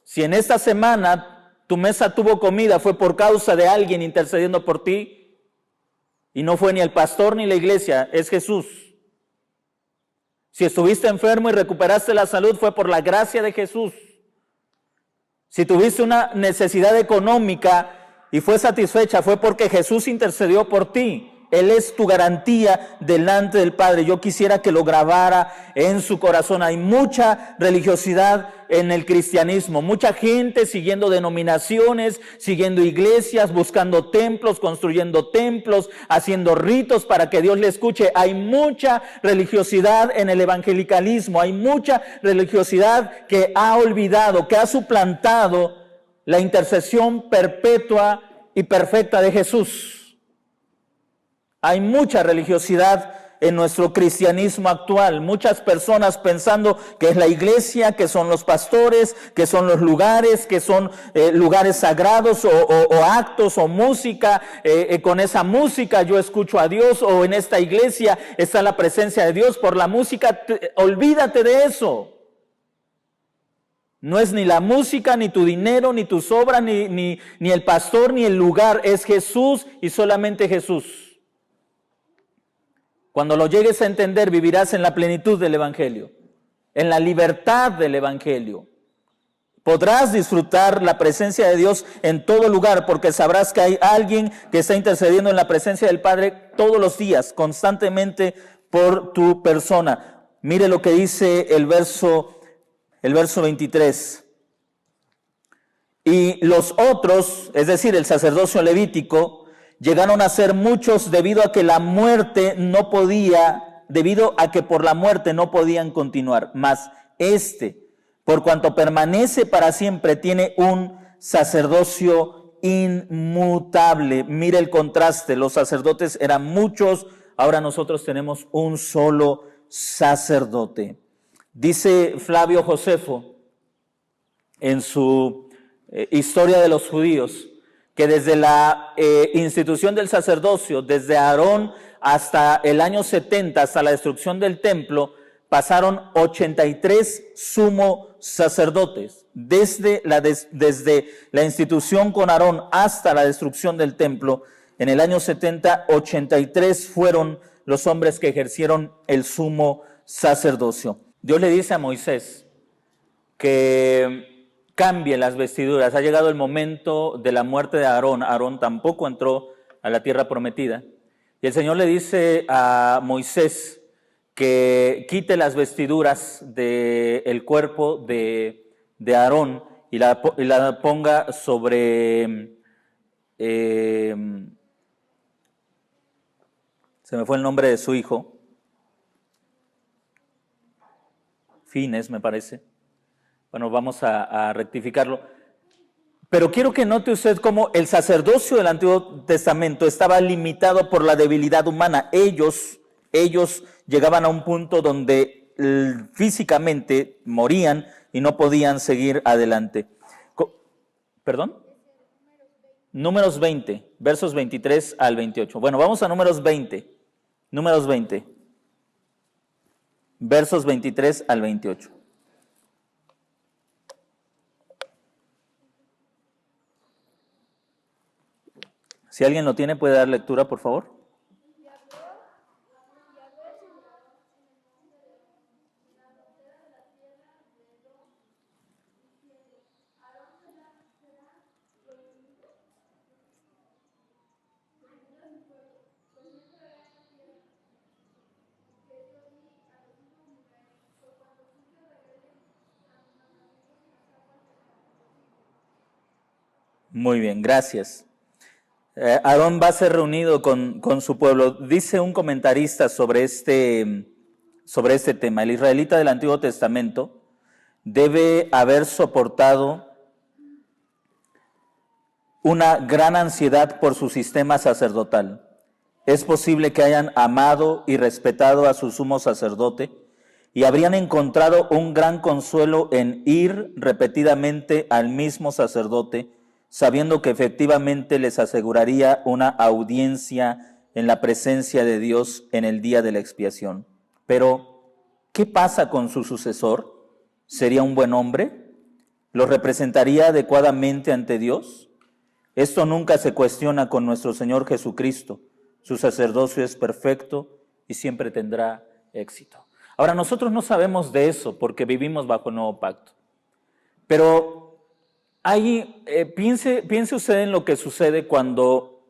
Si en esta semana tu mesa tuvo comida, fue por causa de alguien intercediendo por ti. Y no fue ni el pastor ni la iglesia, es Jesús. Si estuviste enfermo y recuperaste la salud, fue por la gracia de Jesús. Si tuviste una necesidad económica y fue satisfecha, fue porque Jesús intercedió por ti. Él es tu garantía delante del Padre. Yo quisiera que lo grabara en su corazón. Hay mucha religiosidad en el cristianismo, mucha gente siguiendo denominaciones, siguiendo iglesias, buscando templos, construyendo templos, haciendo ritos para que Dios le escuche. Hay mucha religiosidad en el evangelicalismo, hay mucha religiosidad que ha olvidado, que ha suplantado la intercesión perpetua y perfecta de Jesús. Hay mucha religiosidad en nuestro cristianismo actual, muchas personas pensando que es la iglesia, que son los pastores, que son los lugares, que son lugares sagrados o actos o música. Con esa música yo escucho a Dios, o en esta iglesia está la presencia de Dios por la música. Olvídate de eso. No es ni la música, ni tu dinero, ni tus obras, ni el pastor, ni el lugar. Es Jesús y solamente Jesús. Cuando lo llegues a entender, vivirás en la plenitud del Evangelio, en la libertad del Evangelio. Podrás disfrutar la presencia de Dios en todo lugar, porque sabrás que hay alguien que está intercediendo en la presencia del Padre todos los días, constantemente por tu persona. Mire lo que dice el verso 23. Y los otros, es decir, el sacerdocio levítico, llegaron a ser muchos debido a que por la muerte no podían continuar. Mas por cuanto permanece para siempre, tiene un sacerdocio inmutable. Mire el contraste, los sacerdotes eran muchos, ahora nosotros tenemos un solo sacerdote. Dice Flavio Josefo en su Historia de los Judíos, que desde la institución del sacerdocio, desde Aarón hasta el año 70, hasta la destrucción del templo, pasaron 83 sumos sacerdotes. Desde la institución con Aarón hasta la destrucción del templo, en el año 70, 83 fueron los hombres que ejercieron el sumo sacerdocio. Dios le dice a Moisés que cambie las vestiduras. Ha llegado el momento de la muerte de Aarón. Aarón tampoco entró a la tierra prometida. Y el Señor le dice a Moisés que quite las vestiduras del cuerpo de Aarón y la ponga sobre... se me fue el nombre de su hijo. Fines, me parece. Bueno, vamos a rectificarlo. Pero quiero que note usted cómo el sacerdocio del Antiguo Testamento estaba limitado por la debilidad humana. Ellos ellos llegaban a un punto donde físicamente morían y no podían seguir adelante. ¿Perdón? Números 20, versos 23 al 28. Bueno, vamos a Números 20. Números 20, versos 23 al 28. Si alguien lo tiene, puede dar lectura, por favor. Muy bien, gracias. Aarón va a ser reunido con su pueblo. Dice un comentarista sobre este tema: el israelita del Antiguo Testamento debe haber soportado una gran ansiedad por su sistema sacerdotal. Es posible que hayan amado y respetado a su sumo sacerdote y habrían encontrado un gran consuelo en ir repetidamente al mismo sacerdote, sabiendo que efectivamente les aseguraría una audiencia en la presencia de Dios en el día de la expiación. Pero, ¿qué pasa con su sucesor? ¿Sería un buen hombre? ¿Lo representaría adecuadamente ante Dios? Esto nunca se cuestiona con nuestro Señor Jesucristo. Su sacerdocio es perfecto y siempre tendrá éxito. Ahora, nosotros no sabemos de eso porque vivimos bajo el nuevo pacto. Pero piense usted en lo que sucede cuando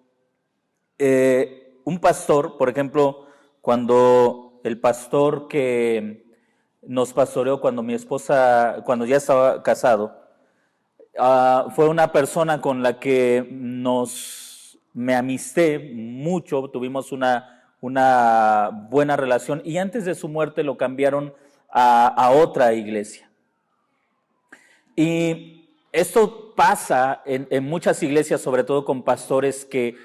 un pastor, por ejemplo, cuando el pastor que nos pastoreó cuando mi esposa, cuando ya estaba casado, fue una persona con la que me amisté mucho, tuvimos una buena relación, y antes de su muerte lo cambiaron a otra iglesia. Y esto pasa en muchas iglesias, sobre todo con pastores que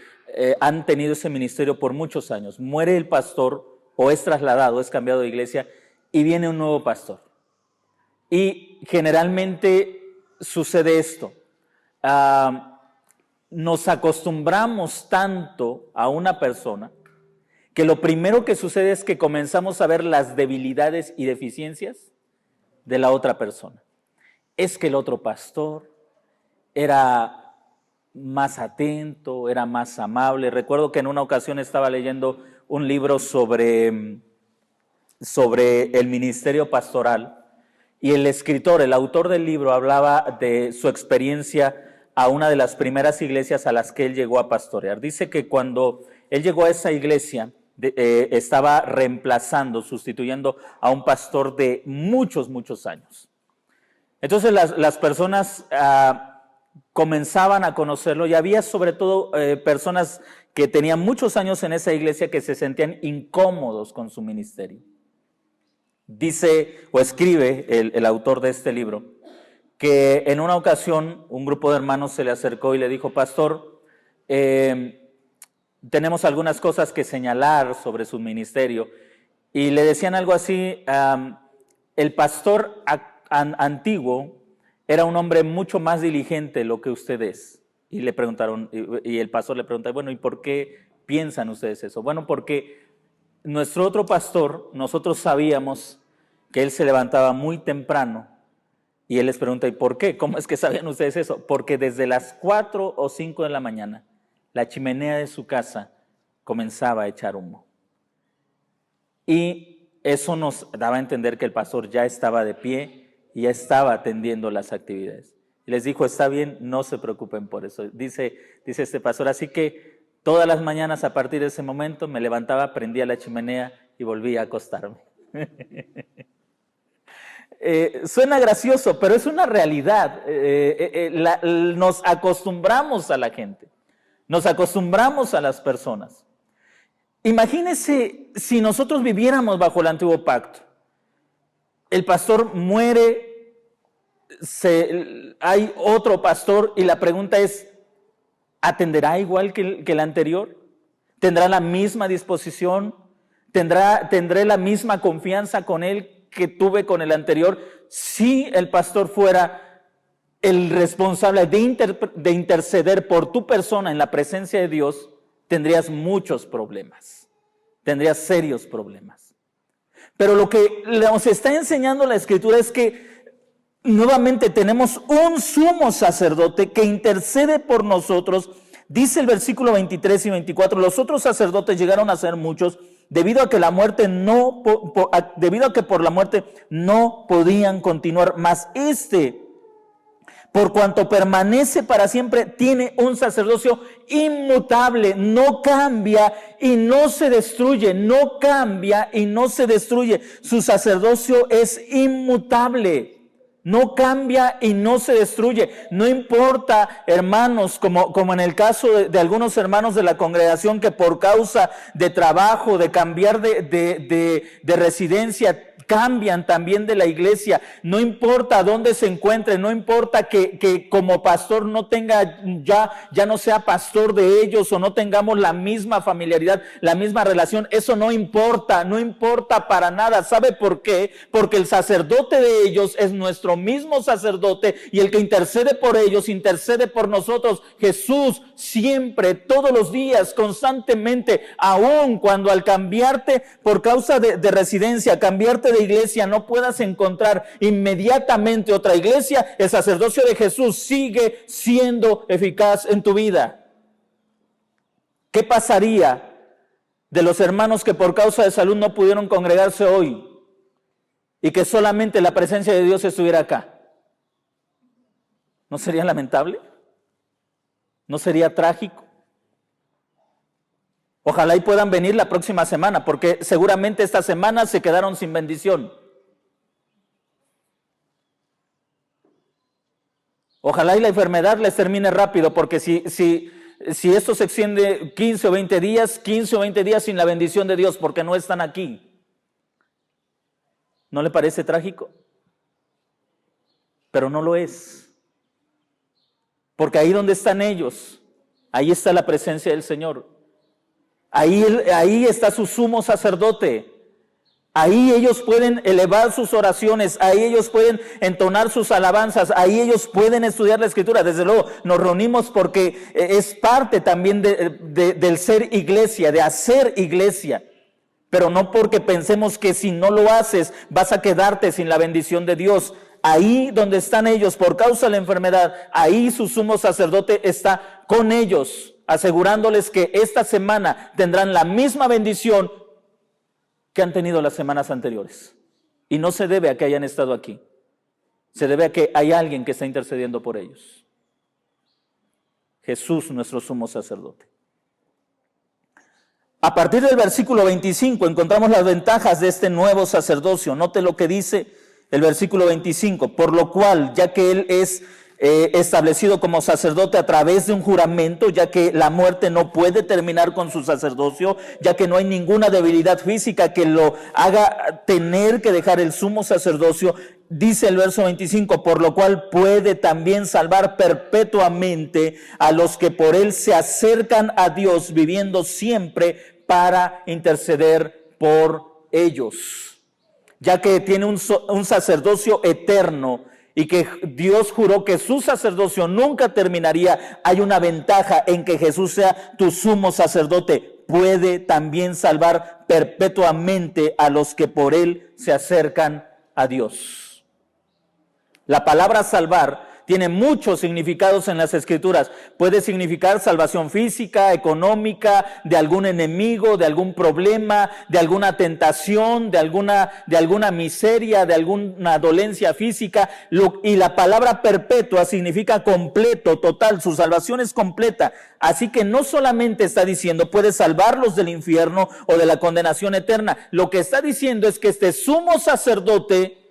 han tenido ese ministerio por muchos años. Muere el pastor o es trasladado, es cambiado de iglesia y viene un nuevo pastor. Y generalmente sucede esto. Nos acostumbramos tanto a una persona que lo primero que sucede es que comenzamos a ver las debilidades y deficiencias de la otra persona. Es que el otro pastor era más atento, era más amable. Recuerdo que en una ocasión estaba leyendo un libro sobre el ministerio pastoral, y el escritor, el autor del libro, hablaba de su experiencia a una de las primeras iglesias a las que él llegó a pastorear. Dice que cuando él llegó a esa iglesia, estaba reemplazando, sustituyendo a un pastor de muchos años. Entonces las personas comenzaban a conocerlo, y había sobre todo personas que tenían muchos años en esa iglesia que se sentían incómodos con su ministerio. Dice o escribe el autor de este libro que en una ocasión un grupo de hermanos se le acercó y le dijo: pastor, tenemos algunas cosas que señalar sobre su ministerio. Y le decían algo así: el pastor antiguo era un hombre mucho más diligente de lo que usted es. Y le preguntaron, y el pastor le pregunta: bueno, ¿y por qué piensan ustedes eso? Bueno, porque nuestro otro pastor, nosotros sabíamos que él se levantaba muy temprano. Y él les pregunta: ¿y por qué? ¿Cómo es que sabían ustedes eso? Porque desde las 4 o 5 de la mañana, la chimenea de su casa comenzaba a echar humo. Y eso nos daba a entender que el pastor ya estaba de pie y ya estaba atendiendo las actividades. Y les dijo: está bien, no se preocupen por eso. Dice este pastor: así que todas las mañanas a partir de ese momento me levantaba, prendía la chimenea y volvía a acostarme. Suena gracioso, pero es una realidad. Nos acostumbramos a la gente, nos acostumbramos a las personas. Imagínense si nosotros viviéramos bajo el antiguo pacto. El pastor muere, hay otro pastor, y la pregunta es: ¿atenderá igual que el anterior? ¿Tendrá la misma disposición? ¿Tendré la misma confianza con él que tuve con el anterior? Si el pastor fuera el responsable de interceder por tu persona en la presencia de Dios, tendrías muchos problemas, tendrías serios problemas. Pero lo que nos está enseñando la Escritura es que nuevamente tenemos un sumo sacerdote que intercede por nosotros. Dice el versículo 23 y 24, los otros sacerdotes llegaron a ser muchos, debido a que por la muerte no podían continuar, mas por cuanto permanece para siempre, tiene un sacerdocio inmutable, no cambia y no se destruye, no cambia y no se destruye. Su sacerdocio es inmutable. No cambia y no se destruye. No importa, hermanos, como en el caso de algunos hermanos de la congregación que por causa de trabajo, de cambiar de residencia, cambian también de la iglesia. No importa dónde se encuentren, no importa que como pastor no tenga, ya no sea pastor de ellos o no tengamos la misma familiaridad, la misma relación. Eso no importa para nada. ¿Sabe por qué? Porque el sacerdote de ellos es nuestro mismo sacerdote y el que intercede por ellos, intercede por nosotros. Jesús siempre, todos los días, constantemente, aun cuando al cambiarte por causa de residencia, cambiarte de iglesia, no puedas encontrar inmediatamente otra iglesia, el sacerdocio de Jesús sigue siendo eficaz en tu vida. ¿Qué pasaría de los hermanos que por causa de salud no pudieron congregarse hoy y que solamente la presencia de Dios estuviera acá? ¿No sería lamentable? ¿No sería trágico? Ojalá y puedan venir la próxima semana, porque seguramente esta semana se quedaron sin bendición. Ojalá y la enfermedad les termine rápido, porque si esto se extiende 15 o 20 días sin la bendición de Dios, porque no están aquí. ¿No le parece trágico? Pero no lo es. Porque ahí donde están ellos, ahí está la presencia del Señor. Ahí está su sumo sacerdote. Ahí ellos pueden elevar sus oraciones, ahí ellos pueden entonar sus alabanzas, ahí ellos pueden estudiar la Escritura. Desde luego nos reunimos porque es parte también del ser iglesia, de hacer iglesia. Pero no porque pensemos que si no lo haces vas a quedarte sin la bendición de Dios. Ahí donde están ellos por causa de la enfermedad, ahí su sumo sacerdote está con ellos, asegurándoles que esta semana tendrán la misma bendición que han tenido las semanas anteriores. Y no se debe a que hayan estado aquí, se debe a que hay alguien que está intercediendo por ellos. Jesús, nuestro sumo sacerdote. A partir del versículo 25 encontramos las ventajas de este nuevo sacerdocio. Note lo que dice el versículo 25, por lo cual, ya que Él es establecido como sacerdote a través de un juramento, ya que la muerte no puede terminar con su sacerdocio, ya que no hay ninguna debilidad física que lo haga tener que dejar el sumo sacerdocio, dice el verso 25, por lo cual puede también salvar perpetuamente a los que por Él se acercan a Dios, viviendo siempre para interceder por ellos. Ya que tiene un sacerdocio eterno y que Dios juró que su sacerdocio nunca terminaría, hay una ventaja en que Jesús sea tu sumo sacerdote. Puede también salvar perpetuamente a los que por Él se acercan a Dios. La palabra salvar tiene muchos significados en las Escrituras. Puede significar salvación física, económica, de algún enemigo, de algún problema, de alguna tentación, de alguna miseria, de alguna dolencia física. Y la palabra perpetua significa completo, total. Su salvación es completa. Así que no solamente está diciendo puede salvarlos del infierno o de la condenación eterna. Lo que está diciendo es que este sumo sacerdote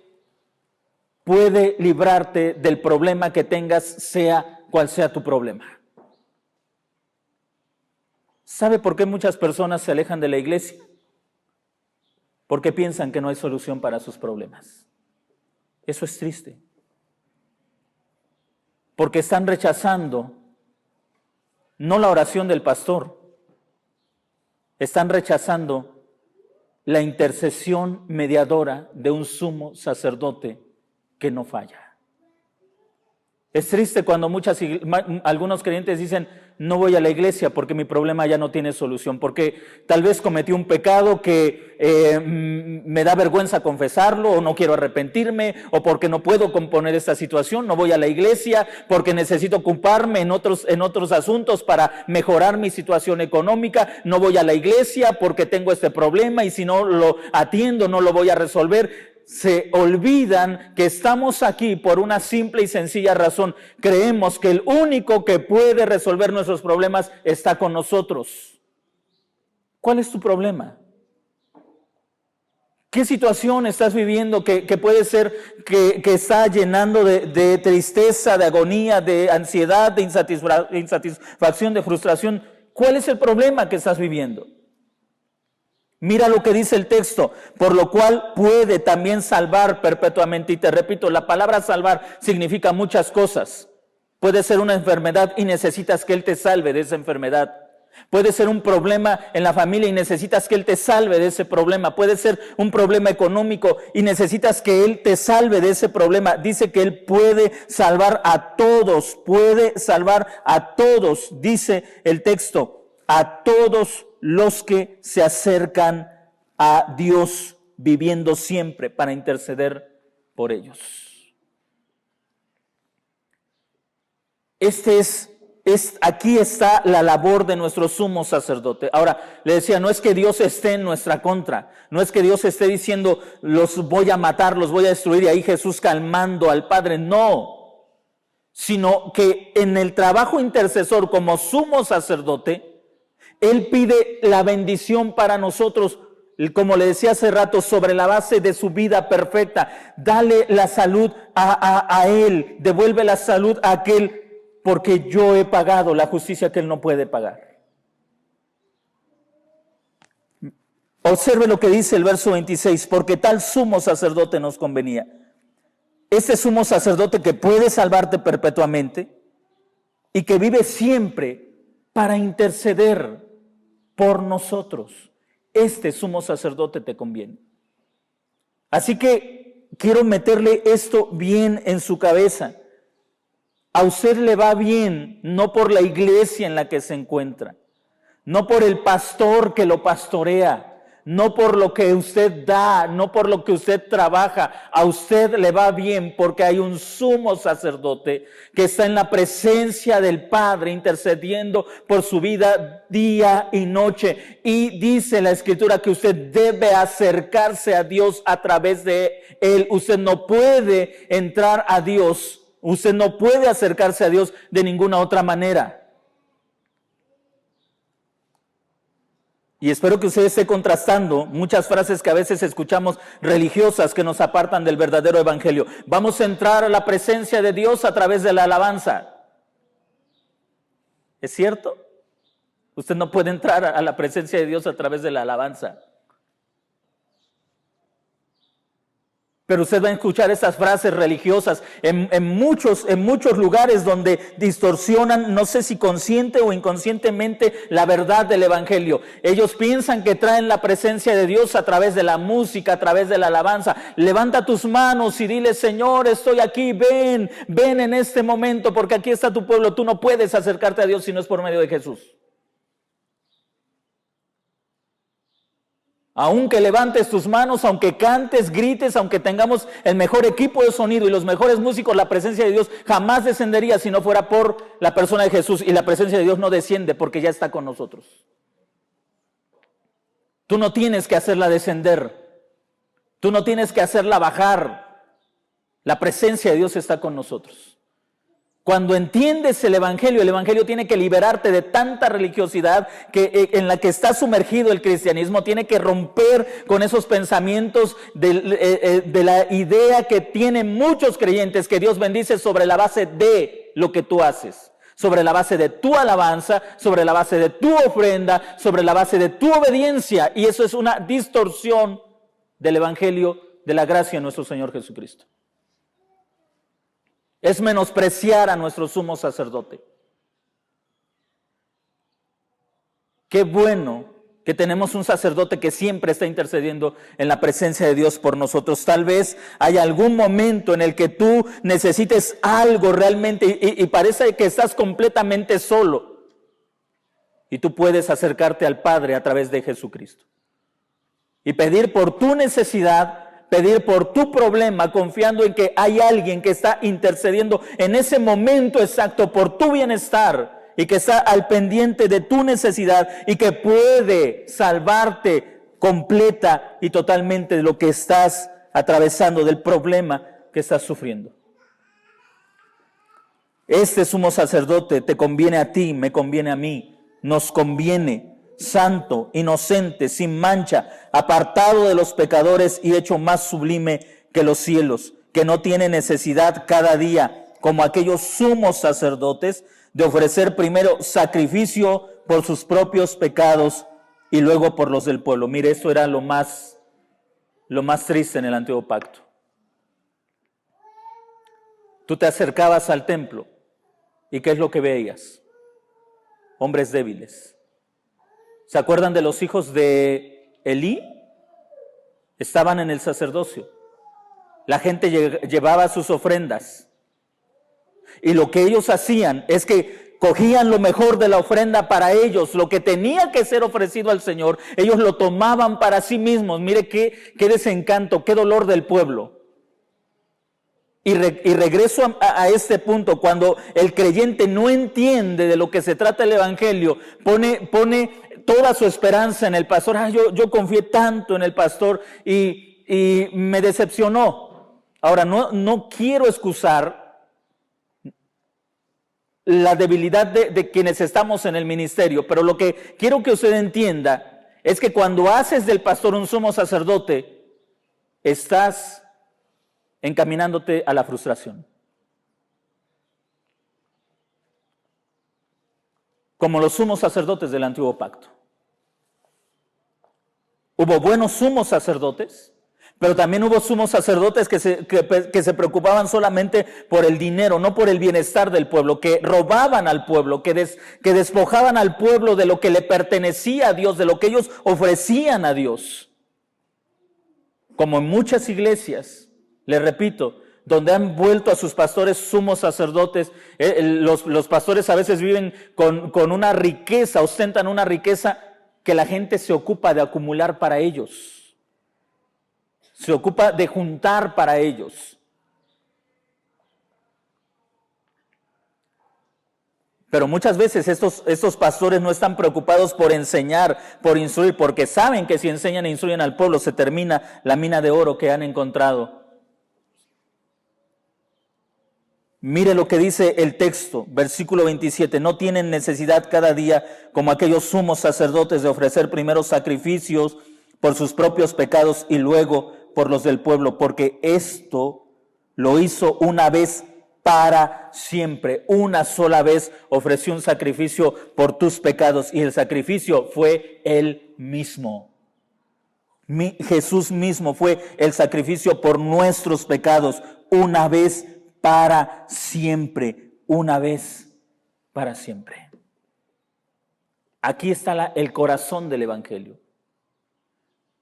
puede librarte del problema que tengas, sea cual sea tu problema. ¿Sabe por qué muchas personas se alejan de la iglesia? Porque piensan que no hay solución para sus problemas. Eso es triste. Porque están rechazando no la oración del pastor, están rechazando la intercesión mediadora de un sumo sacerdote que no falla. Es triste cuando algunos creyentes dicen, no voy a la iglesia porque mi problema ya no tiene solución, porque tal vez cometí un pecado que me da vergüenza confesarlo, o no quiero arrepentirme, o porque no puedo componer esta situación, no voy a la iglesia porque necesito ocuparme en otros asuntos para mejorar mi situación económica, no voy a la iglesia porque tengo este problema y si no lo atiendo no lo voy a resolver. Se olvidan que estamos aquí por una simple y sencilla razón. Creemos que el único que puede resolver nuestros problemas está con nosotros. ¿Cuál es tu problema? ¿Qué situación estás viviendo que puede ser que está llenando de tristeza, de agonía, de ansiedad, de insatisfacción, de frustración? ¿Cuál es el problema que estás viviendo? Mira lo que dice el texto, por lo cual puede también salvar perpetuamente. Y te repito, la palabra salvar significa muchas cosas. Puede ser una enfermedad y necesitas que Él te salve de esa enfermedad. Puede ser un problema en la familia y necesitas que Él te salve de ese problema. Puede ser un problema económico y necesitas que Él te salve de ese problema. Dice que Él puede salvar a todos, dice el texto, a todos los que se acercan a Dios, viviendo siempre para interceder por ellos. Aquí está la labor de nuestro sumo sacerdote. Ahora, le decía, no es que Dios esté en nuestra contra, no es que Dios esté diciendo, los voy a matar, los voy a destruir, y ahí Jesús calmando al Padre, no, sino que en el trabajo intercesor como sumo sacerdote, Él pide la bendición para nosotros, como le decía hace rato, sobre la base de su vida perfecta. Dale la salud a Él, devuelve la salud a aquel, porque yo he pagado la justicia que Él no puede pagar. Observe lo que dice el verso 26, porque tal sumo sacerdote nos convenía. Este sumo sacerdote que puede salvarte perpetuamente y que vive siempre para interceder por nosotros. Este sumo sacerdote te conviene. Así que quiero meterle esto bien en su cabeza. A usted le va bien, no por la iglesia en la que se encuentra, no por el pastor que lo pastorea, no por lo que usted da, no por lo que usted trabaja. A usted le va bien porque hay un sumo sacerdote que está en la presencia del Padre intercediendo por su vida día y noche. Y dice la Escritura que usted debe acercarse a Dios a través de Él. Usted no puede entrar a Dios, usted no puede acercarse a Dios de ninguna otra manera. Y espero que usted esté contrastando muchas frases que a veces escuchamos religiosas que nos apartan del verdadero evangelio. Vamos a entrar a la presencia de Dios a través de la alabanza. ¿Es cierto? Usted no puede entrar a la presencia de Dios a través de la alabanza. Pero usted va a escuchar esas frases religiosas en muchos lugares donde distorsionan, no sé si consciente o inconscientemente, la verdad del evangelio. Ellos piensan que traen la presencia de Dios a través de la música, a través de la alabanza. Levanta tus manos y dile, Señor, estoy aquí, ven en este momento, porque aquí está tu pueblo. Tú no puedes acercarte a Dios si no es por medio de Jesús. Aunque levantes tus manos, aunque cantes, grites, aunque tengamos el mejor equipo de sonido y los mejores músicos, la presencia de Dios jamás descendería si no fuera por la persona de Jesús. Y la presencia de Dios no desciende porque ya está con nosotros. Tú no tienes que hacerla descender. Tú no tienes que hacerla bajar. La presencia de Dios está con nosotros. Cuando entiendes el evangelio tiene que liberarte de tanta religiosidad en la que está sumergido el cristianismo. Tiene que romper con esos pensamientos de la idea que tienen muchos creyentes, que Dios bendice sobre la base de lo que tú haces, sobre la base de tu alabanza, sobre la base de tu ofrenda, sobre la base de tu obediencia. Y eso es una distorsión del evangelio de la gracia de nuestro Señor Jesucristo. Es menospreciar a nuestro sumo sacerdote. Qué bueno que tenemos un sacerdote que siempre está intercediendo en la presencia de Dios por nosotros. Tal vez hay algún momento en el que tú necesites algo realmente y parece que estás completamente solo. Y tú puedes acercarte al Padre a través de Jesucristo y pedir por tu necesidad, pedir por tu problema, confiando en que hay alguien que está intercediendo en ese momento exacto por tu bienestar y que está al pendiente de tu necesidad y que puede salvarte completa y totalmente de lo que estás atravesando, del problema que estás sufriendo. Este sumo sacerdote te conviene a ti, me conviene a mí, nos conviene, santo, inocente, sin mancha, apartado de los pecadores y hecho más sublime que los cielos, que no tiene necesidad cada día, como aquellos sumos sacerdotes, de ofrecer primero sacrificio por sus propios pecados y luego por los del pueblo. Mire, eso era lo más triste en el Antiguo Pacto. Tú te acercabas al templo y ¿qué es lo que veías? Hombres débiles. ¿Se acuerdan de los hijos de Elí? Estaban en el sacerdocio. La gente llevaba sus ofrendas. Y lo que ellos hacían es que cogían lo mejor de la ofrenda para ellos, lo que tenía que ser ofrecido al Señor, ellos lo tomaban para sí mismos. Mire qué desencanto, qué dolor del pueblo. Y regreso a este punto, cuando el creyente no entiende de lo que se trata el Evangelio, pone toda su esperanza en el pastor. Yo confié tanto en el pastor y me decepcionó. Ahora, no quiero excusar la debilidad de quienes estamos en el ministerio, pero lo que quiero que usted entienda es que cuando haces del pastor un sumo sacerdote, estás encaminándote a la frustración. Como los sumos sacerdotes del Antiguo Pacto. Hubo buenos sumos sacerdotes, pero también hubo sumos sacerdotes que se preocupaban solamente por el dinero, no por el bienestar del pueblo, que robaban al pueblo, que despojaban al pueblo de lo que le pertenecía a Dios, de lo que ellos ofrecían a Dios. Como en muchas iglesias, les repito, donde han vuelto a sus pastores sumos sacerdotes, los pastores a veces viven con una riqueza, ostentan una riqueza que la gente se ocupa de acumular para ellos. Se ocupa de juntar para ellos. Pero muchas veces estos pastores no están preocupados por enseñar, por instruir, porque saben que si enseñan e instruyen al pueblo se termina la mina de oro que han encontrado. Mire lo que dice el texto, versículo 27. No tienen necesidad cada día, como aquellos sumos sacerdotes, de ofrecer primero sacrificios por sus propios pecados y luego por los del pueblo, porque esto lo hizo una vez para siempre. Una sola vez ofreció un sacrificio por tus pecados y el sacrificio fue Él mismo. Jesús mismo fue el sacrificio por nuestros pecados, una vez para siempre, una vez para siempre. Aquí está el corazón del Evangelio.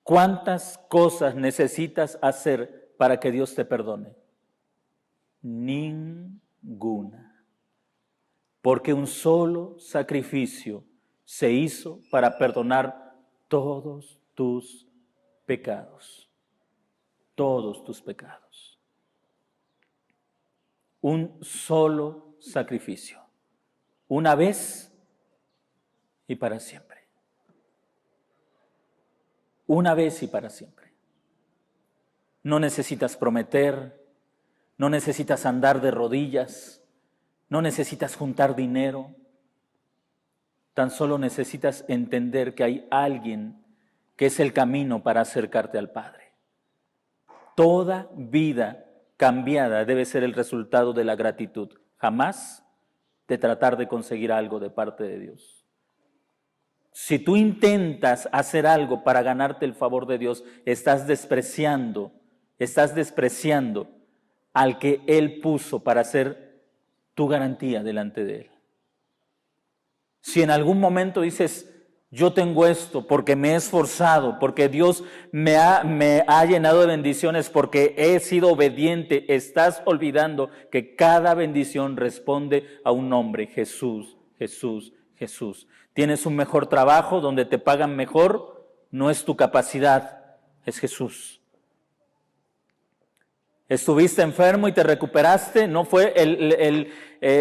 ¿Cuántas cosas necesitas hacer para que Dios te perdone? Ninguna. Porque un solo sacrificio se hizo para perdonar todos tus pecados. Todos tus pecados. Un solo sacrificio. Una vez y para siempre. Una vez y para siempre. No necesitas prometer, no necesitas andar de rodillas, no necesitas juntar dinero. Tan solo necesitas entender que hay alguien que es el camino para acercarte al Padre. Toda vida cambiada debe ser el resultado de la gratitud, jamás de tratar de conseguir algo de parte de Dios. Si tú intentas hacer algo para ganarte el favor de Dios, estás despreciando al que Él puso para ser tu garantía delante de Él. Si en algún momento dices, Yo tengo esto porque me he esforzado, porque Dios me ha llenado de bendiciones, porque he sido obediente. Estás olvidando que cada bendición responde a un nombre: Jesús, Jesús, Jesús. Tienes un mejor trabajo donde te pagan mejor, no es tu capacidad, es Jesús. Estuviste enfermo y te recuperaste, no fue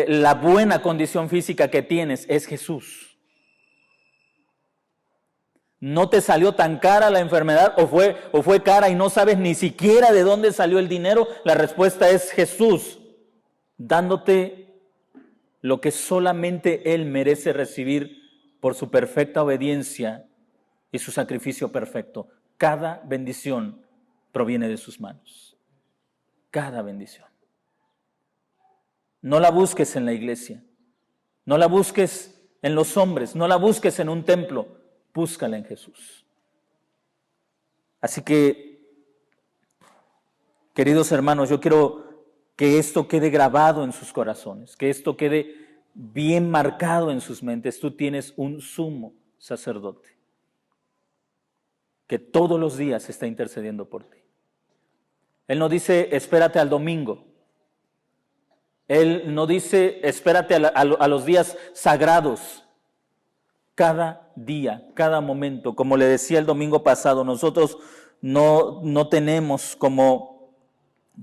la buena condición física que tienes, es Jesús. ¿No te salió tan cara la enfermedad o fue cara y no sabes ni siquiera de dónde salió el dinero? La respuesta es Jesús, dándote lo que solamente Él merece recibir por su perfecta obediencia y su sacrificio perfecto. Cada bendición proviene de sus manos. Cada bendición. No la busques en la iglesia, no la busques en los hombres, no la busques en un templo. Búscala en Jesús. Así que, queridos hermanos, yo quiero que esto quede grabado en sus corazones, que esto quede bien marcado en sus mentes. Tú tienes un sumo sacerdote que todos los días está intercediendo por ti. Él no dice, espérate al domingo. Él no dice, espérate a los días sagrados. Cada día, cada momento, como le decía el domingo pasado, nosotros no tenemos como,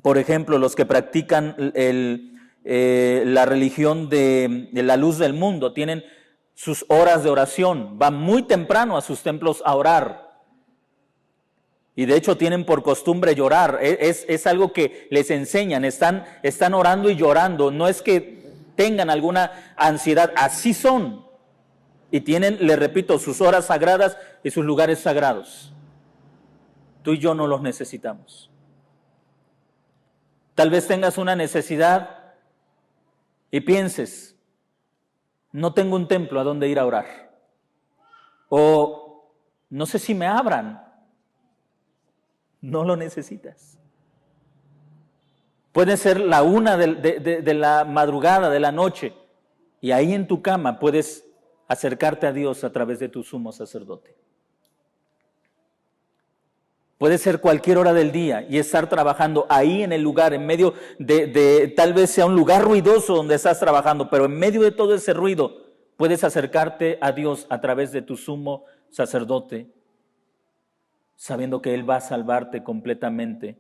por ejemplo, los que practican la religión de la luz del mundo, tienen sus horas de oración, van muy temprano a sus templos a orar. Y de hecho tienen por costumbre llorar, es algo que les enseñan, están orando y llorando, no es que tengan alguna ansiedad, así son. Y tienen, les repito, sus horas sagradas y sus lugares sagrados. Tú y yo no los necesitamos. Tal vez tengas una necesidad y pienses, no tengo un templo a donde ir a orar. O no sé si me abran. No lo necesitas. Puede ser la 1 de la madrugada, de la noche, y ahí en tu cama puedes acercarte a Dios a través de tu sumo sacerdote. Puede ser cualquier hora del día y estar trabajando ahí en el lugar, en medio tal vez sea un lugar ruidoso donde estás trabajando, pero en medio de todo ese ruido puedes acercarte a Dios a través de tu sumo sacerdote, sabiendo que Él va a salvarte completamente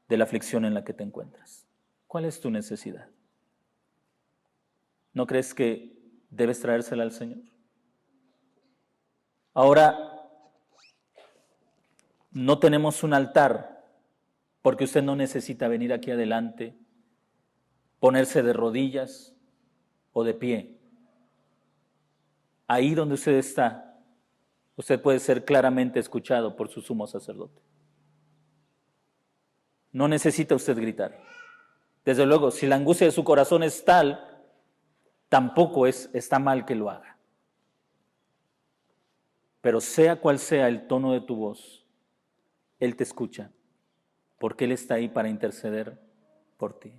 de la aflicción en la que te encuentras. ¿Cuál es tu necesidad? ¿No crees que debes traérsela al Señor? Ahora, no tenemos un altar porque usted no necesita venir aquí adelante, ponerse de rodillas o de pie. Ahí donde usted está, usted puede ser claramente escuchado por su sumo sacerdote. No necesita usted gritar. Desde luego, si la angustia de su corazón es tal, tampoco está mal que lo haga. Pero sea cual sea el tono de tu voz, Él te escucha, porque Él está ahí para interceder por ti.